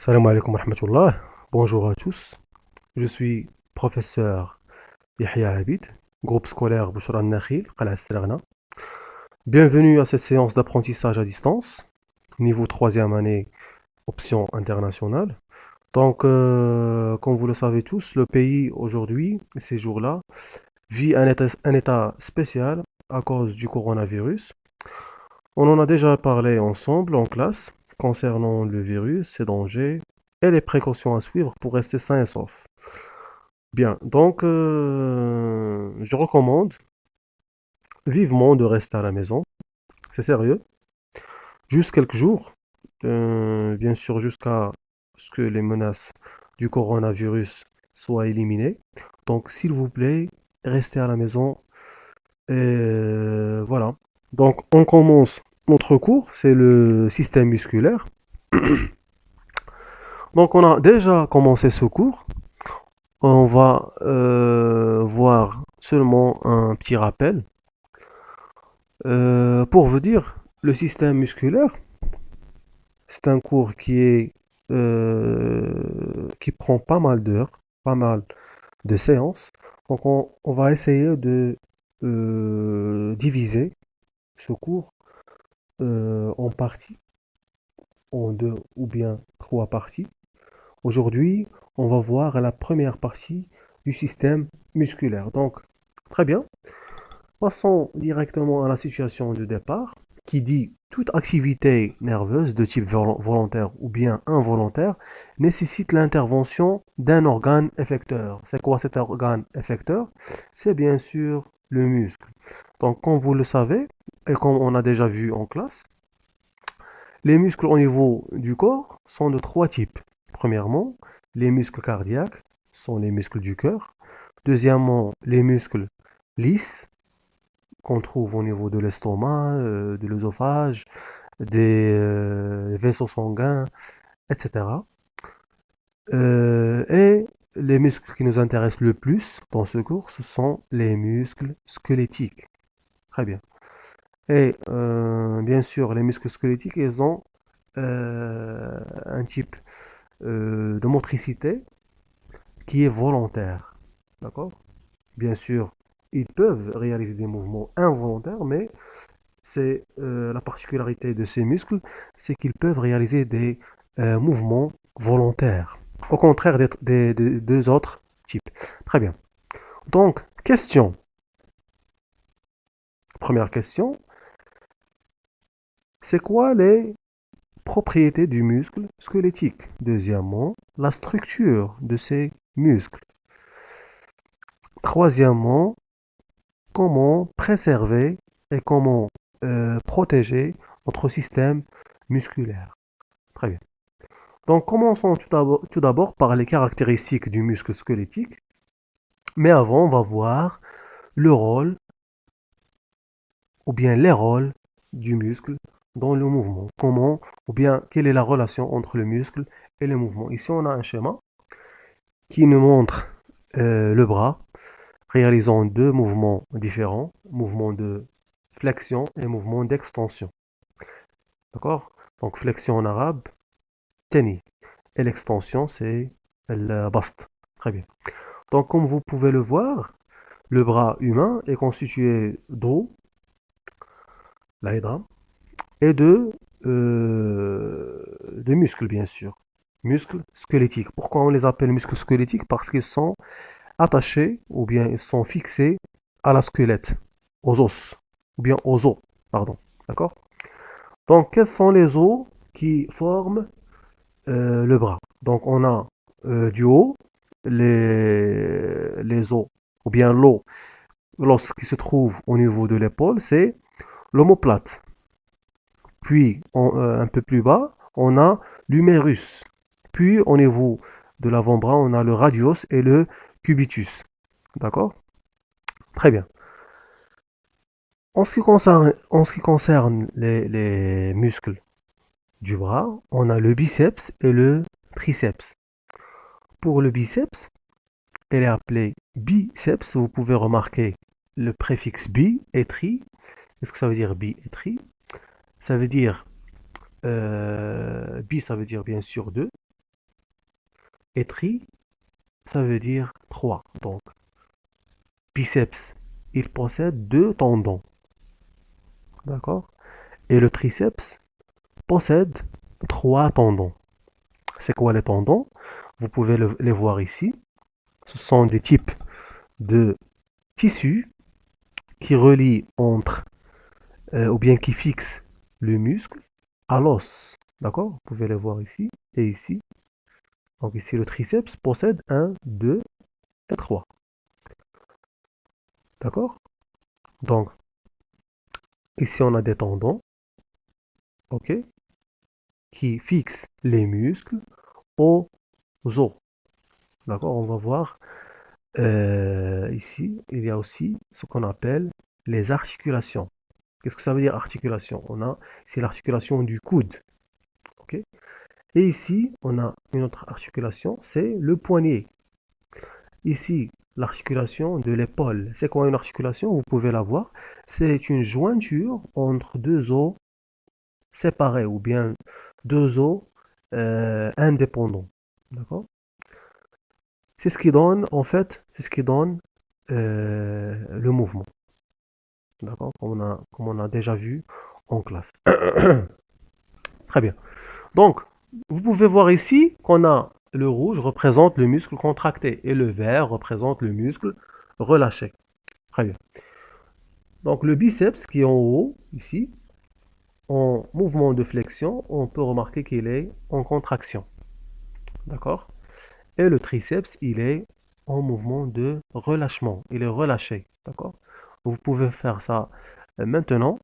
Salam alaikum wa rahmatullah. Bonjour à tous. Je suis professeur Yahya Habib, groupe scolaire Bouchra Nakhil, Qala Sragna. Bienvenue à cette séance d'apprentissage à distance, niveau troisième année, option internationale. Donc, comme vous le savez tous, le pays aujourd'hui, ces jours-là, vit un état spécial à cause du coronavirus. On en a déjà parlé ensemble en classe concernant le virus, ses dangers et les précautions à suivre pour rester sain et sauf. Bien, donc je recommande vivement de rester à la maison. C'est sérieux. Juste quelques jours, bien sûr jusqu'à ce que les menaces du coronavirus soient éliminées. Donc s'il vous plaît, restez à la maison. Et voilà. Donc on commence notre cours, c'est le système musculaire. Donc on a déjà commencé ce cours. On va voir seulement un petit rappel. Pour vous dire, le système musculaire, c'est un cours qui prend pas mal d'heures, pas mal de séances. Donc on va essayer de diviser ce cours en parties, en deux ou bien trois parties. Aujourd'hui, on va voir la première partie du système musculaire. Donc, très bien. Passons directement à la situation de départ, qui dit toute activité nerveuse de type volontaire ou bien involontaire nécessite l'intervention d'un organe effecteur. C'est quoi cet organe effecteur? C'est bien sûr le muscle. Donc, comme vous le savez, et comme on a déjà vu en classe, les muscles au niveau du corps sont de trois types. Premièrement, les muscles cardiaques sont les muscles du cœur. Deuxièmement, les muscles lisses qu'on trouve au niveau de l'estomac, de l'œsophage, des vaisseaux sanguins, etc. Et les muscles qui nous intéressent le plus dans ce cours, ce sont les muscles squelettiques. Très bien. Et bien sûr, les muscles squelettiques, ils ont un type de motricité qui est volontaire. D'accord? Bien sûr, ils peuvent réaliser des mouvements involontaires, mais c'est la particularité de ces muscles, c'est qu'ils peuvent réaliser des mouvements volontaires, au contraire des deux autres types. Très bien. Donc, question. Première question, c'est quoi les propriétés du muscle squelettique? Deuxièmement, la structure de ces muscles. Troisièmement, comment préserver et comment protéger notre système musculaire. Très bien. Donc commençons tout d'abord par les caractéristiques du muscle squelettique. Mais avant, on va voir le rôle ou bien les rôles du muscle dans le mouvement. Comment ou bien quelle est la relation entre le muscle et le mouvement. Ici, on a un schéma qui nous montre le bras réalisant deux mouvements différents, mouvement de flexion et mouvement d'extension. D'accord? Donc flexion en arabe, teni. Et l'extension, c'est le bast. Très bien. Donc comme vous pouvez le voir, le bras humain est constitué d'os, l'hydra, et de muscles, bien sûr. Muscles squelettiques. Pourquoi on les appelle muscles squelettiques? Parce qu'ils sont attachés, ou bien ils sont fixés à la squelette, aux os, ou bien aux os, pardon. D'accord? Donc, quels sont les os qui forment le bras? Donc, on a du haut les os, ou bien l'os qui se trouve au niveau de l'épaule, c'est l'omoplate. Puis, un peu plus bas, on a l'humérus. Puis, au niveau de l'avant-bras, on a le radius et le cubitus. D'accord? Très bien. En ce qui concerne les muscles du bras, on a le biceps et le triceps. Pour le biceps, elle est appelée biceps. Vous pouvez remarquer le préfixe bi et tri. Qu'est-ce que ça veut dire bi et tri? Ça veut dire bi, ça veut dire bien sûr deux. Et tri, ça veut dire 3. Donc, biceps, il possède 2 tendons. D'accord? Et le triceps possède 3 tendons. C'est quoi les tendons? Vous pouvez les voir ici. Ce sont des types de tissus qui relient entre, ou bien qui fixent le muscle à l'os. D'accord? Vous pouvez les voir ici et ici. Donc ici, le triceps possède 1, 2 et 3. D'accord? Donc, ici, on a des tendons, ok, qui fixent les muscles aux os. D'accord? On va voir ici, il y a aussi ce qu'on appelle les articulations. Qu'est-ce que ça veut dire articulation? On a ici l'articulation du coude. Ok? Et ici, on a une autre articulation, c'est le poignet. Ici, l'articulation de l'épaule. C'est quoi une articulation? Vous pouvez la voir. C'est une jointure entre deux os séparés ou bien deux os indépendants. D'accord? C'est ce qui donne, en fait, c'est ce qui donne le mouvement. D'accord? Comme on a déjà vu en classe. Très bien. Donc, vous pouvez voir ici qu'on a le rouge représente le muscle contracté et le vert représente le muscle relâché. Très bien. Donc, le biceps qui est en haut, ici, en mouvement de flexion, on peut remarquer qu'il est en contraction. D'accord? Et le triceps, il est en mouvement de relâchement. Il est relâché. D'accord? Vous pouvez faire ça maintenant.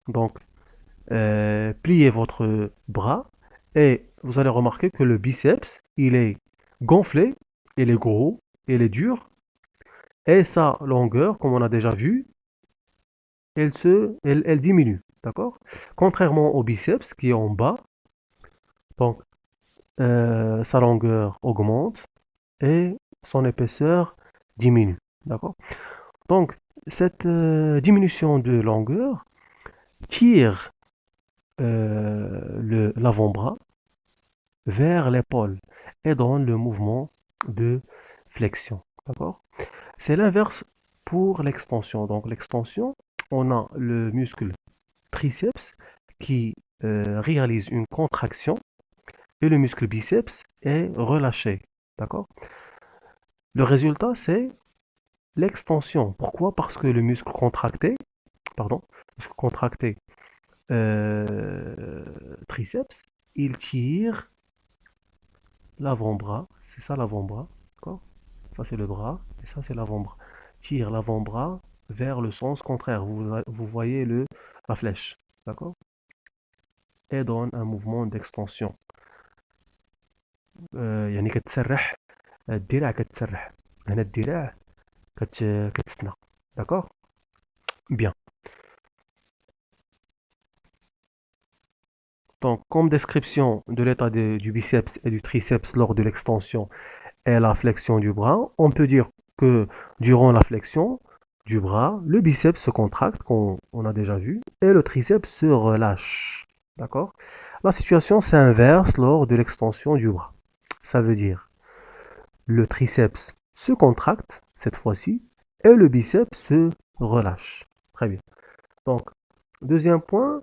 Donc, pliez votre bras et vous allez remarquer que le biceps, il est gonflé, il est gros, il est dur. Et sa longueur, comme on a déjà vu, elle diminue. D'accord? Contrairement au biceps qui est en bas, donc sa longueur augmente et son épaisseur diminue. D'accord? Donc, cette diminution de longueur tire l'avant-bras vers l'épaule et donne le mouvement de flexion. D'accord? C'est l'inverse pour l'extension. Donc, l'extension, on a le muscle triceps qui réalise une contraction et le muscle biceps est relâché. D'accord? Le résultat, c'est l'extension. Pourquoi? Parce que le muscle contracté, pardon, muscle contracté triceps, il tire l'avant-bras. C'est ça l'avant-bras. D'accord? Ça c'est le bras et ça c'est l'avant-bras. Tire l'avant-bras vers le sens contraire. Vous voyez la flèche. D'accord? Et donne un mouvement d'extension. يعني كتسرح الدراع كتسرح هنا الدراع كتسنى. D'accord? Bien. Donc, comme description de l'état du biceps et du triceps lors de l'extension et la flexion du bras, on peut dire que durant la flexion du bras, le biceps se contracte, comme on a déjà vu, et le triceps se relâche. D'accord? La situation s'inverse lors de l'extension du bras. Ça veut dire le triceps se contracte cette fois-ci et le biceps se relâche. Très bien. Donc, deuxième point,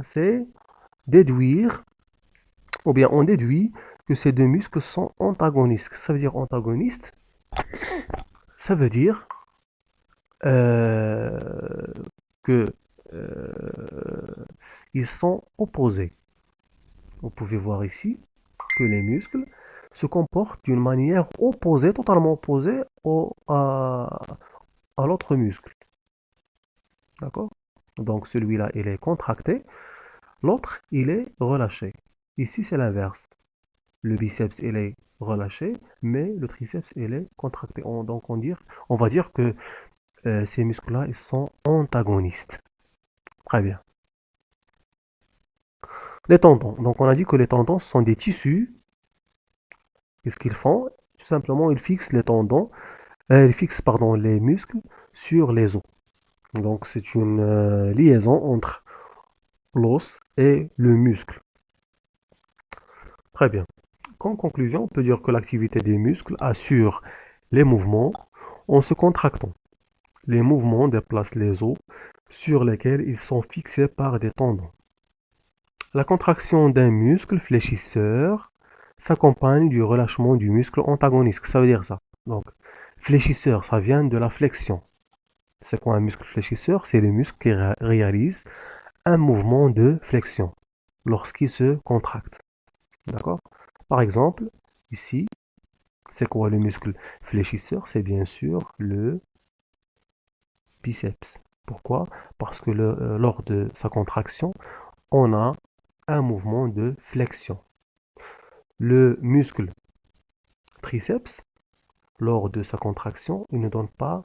c'est déduire, ou bien on déduit que ces deux muscles sont antagonistes. Ça veut dire antagoniste, ça veut dire euh, que ils sont opposés. Vous pouvez voir ici que les muscles se comportent d'une manière opposée, totalement opposée à l'autre muscle. D'accord? Donc celui-là, il est contracté, l'autre, il est relâché. Ici, c'est l'inverse. Le biceps, il est relâché, mais le triceps, il est contracté. Donc on va dire que ces muscles-là, ils sont antagonistes. Très bien. Les tendons. Donc on a dit que les tendons sont des tissus. Qu'est-ce qu'ils font? Tout simplement, ils fixent les tendons, ils fixent pardon, les muscles sur les os. Donc c'est une liaison entre l'os et le muscle. Très bien. qu'en conclusion, on peut dire que l'activité des muscles assure les mouvements en se contractant. Les mouvements déplacent les os sur lesquels ils sont fixés par des tendons. La contraction d'un muscle fléchisseur s'accompagne du relâchement du muscle antagoniste. Ça veut dire ça. Donc, fléchisseur, ça vient de la flexion. C'est quoi un muscle fléchisseur? C'est le muscle qui réalise un mouvement de flexion lorsqu'il se contracte. D'accord? Par exemple, ici, c'est quoi le muscle fléchisseur? C'est bien sûr le biceps. Pourquoi? Parce que lors de sa contraction, on a un mouvement de flexion. Le muscle triceps, lors de sa contraction, il ne donne pas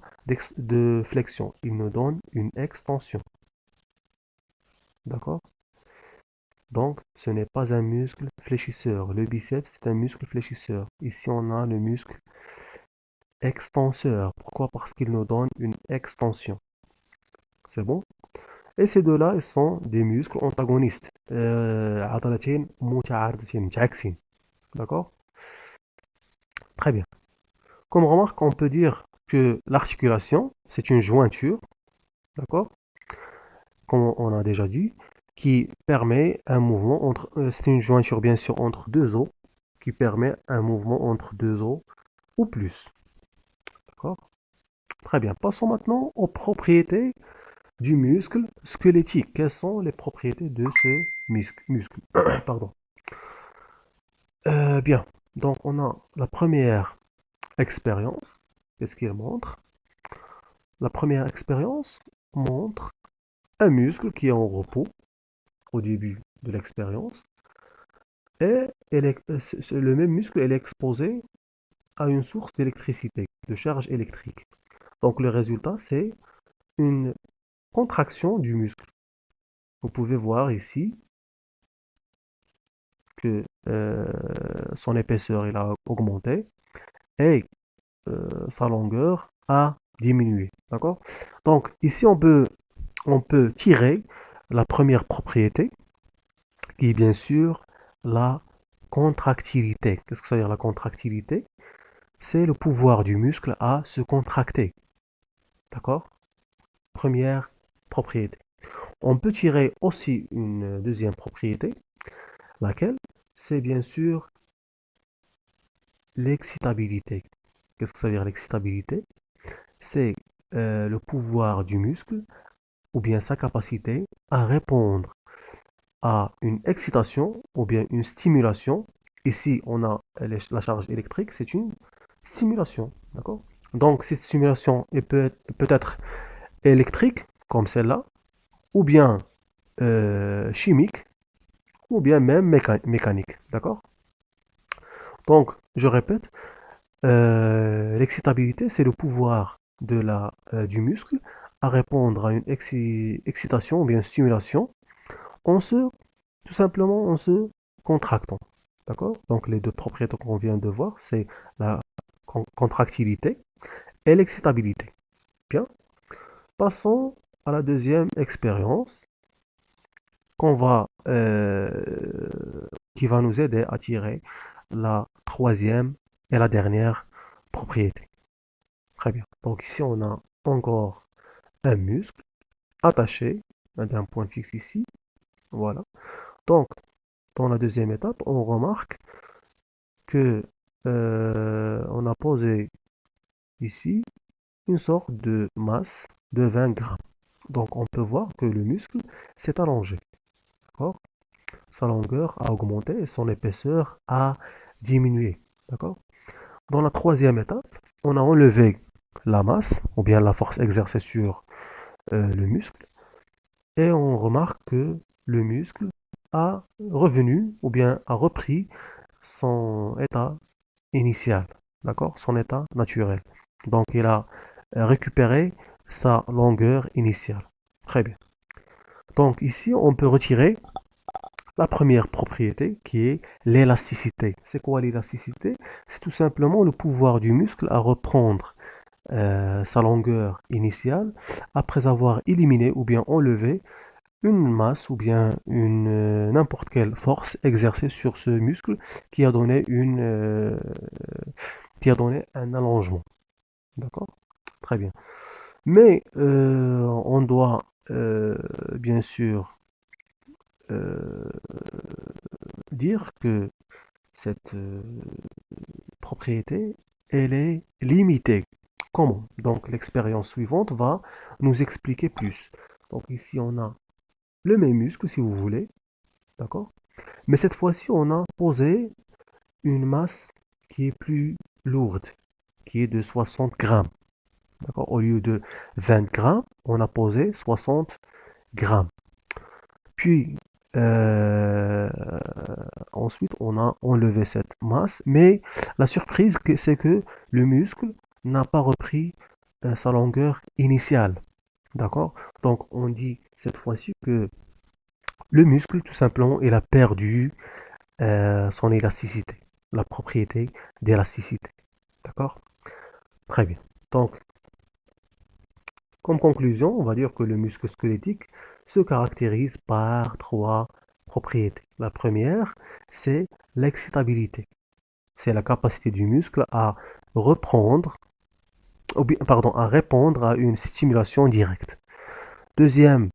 de flexion, il nous donne une extension. D'accord? Donc, ce n'est pas un muscle fléchisseur. Le biceps, c'est un muscle fléchisseur. Ici, on a le muscle extenseur. Pourquoi? Parce qu'il nous donne une extension. C'est bon? Et ces deux-là, ils sont des muscles antagonistes. عضلتين متعارضتين متعاكسين. D'accord? Très bien. Comme remarque, on peut dire que l'articulation, c'est une jointure, d'accord? Comme on a déjà dit, qui permet un mouvement entre, c'est une jointure bien sûr entre deux os, qui permet un mouvement entre deux os ou plus. D'accord? Très bien. Passons maintenant aux propriétés du muscle squelettique. Quelles sont les propriétés de ce muscle? Pardon. Bien. Donc, on a la première expérience. Qu'est-ce qu'il montre? La première expérience montre un muscle qui est en repos au début de l'expérience. Et le même muscle est exposé à une source d'électricité, de charge électrique. Donc, le résultat, c'est une contraction du muscle. Vous pouvez voir ici que son épaisseur il a augmenté et sa longueur a diminué. D'accord? Donc ici on peut tirer la première propriété qui est bien sûr la contractilité. Qu'est-ce que ça veut dire la contractilité? C'est le pouvoir du muscle à se contracter. D'accord? Première propriété. On peut tirer aussi une deuxième propriété, laquelle c'est bien sûr l'excitabilité. Qu'est-ce que ça veut dire l'excitabilité? C'est le pouvoir du muscle ou bien sa capacité à répondre à une excitation ou bien une stimulation. Ici, on a la charge électrique, c'est une stimulation. D'accord? Donc, cette stimulation peut être électrique, comme celle-là, ou bien chimique, ou bien même mécanique. D'accord? Donc, je répète, l'excitabilité, c'est le pouvoir du muscle à répondre à une excitation ou bien stimulation en tout simplement en se contractant. D'accord? Donc, les deux propriétés qu'on vient de voir, c'est la contractilité et l'excitabilité. Bien. Passons à la deuxième expérience qui va nous aider à tirer la troisième et la dernière propriété. Très bien. Donc ici, on a encore un muscle attaché d'un point fixe ici. Voilà. Donc, dans la deuxième étape, on remarque que on a posé ici une sorte de masse de 20 grammes. Donc, on peut voir que le muscle s'est allongé. D'accord? Sa longueur a augmenté et son épaisseur a diminué. D'accord? Dans la troisième étape, on a enlevé la masse, ou bien la force exercée sur le muscle, et on remarque que le muscle a revenu, ou bien a repris son état initial, d'accord? Son état naturel. Donc il a récupéré sa longueur initiale. Très bien. Donc ici, on peut retirer la première propriété qui est l'élasticité. C'est quoi l'élasticité? C'est tout simplement le pouvoir du muscle à reprendre sa longueur initiale après avoir éliminé ou bien enlevé une masse ou bien n'importe quelle force exercée sur ce muscle qui a donné qui a donné un allongement. D'accord? Très bien. Mais on doit bien sûr euh, dire que cette propriété, elle est limitée. Comment? Donc l'expérience suivante va nous expliquer plus. Donc ici on a le même muscle si vous voulez, d'accord? Mais cette fois-ci on a posé une masse qui est plus lourde, qui est de 60 grammes. D'accord? Au lieu de 20 grammes, on a posé 60 grammes. Puis, ensuite, on a enlevé cette masse, mais la surprise, c'est que le muscle n'a pas repris sa longueur initiale. D'accord? Donc, on dit cette fois-ci que le muscle, tout simplement, il a perdu son élasticité, la propriété d'élasticité. D'accord? Très bien. Donc, comme conclusion, on va dire que le muscle squelettique se caractérise par trois propriétés. La première, c'est l'excitabilité. C'est la capacité du muscle à reprendre, pardon, à répondre à une stimulation directe. Deuxième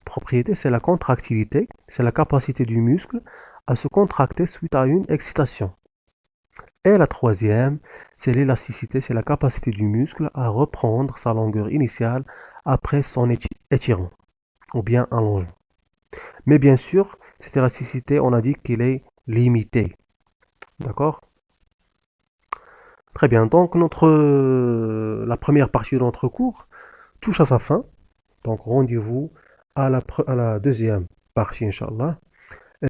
propriété, c'est la contractilité. C'est la capacité du muscle à se contracter suite à une excitation. Et la troisième, c'est l'élasticité, c'est la capacité du muscle à reprendre sa longueur initiale après son étirement ou bien allongement. Mais bien sûr, cette élasticité, on a dit qu'elle est limitée. D'accord? Très bien. Donc, la première partie de notre cours touche à sa fin. Donc, rendez-vous à la deuxième partie, Inch'Allah.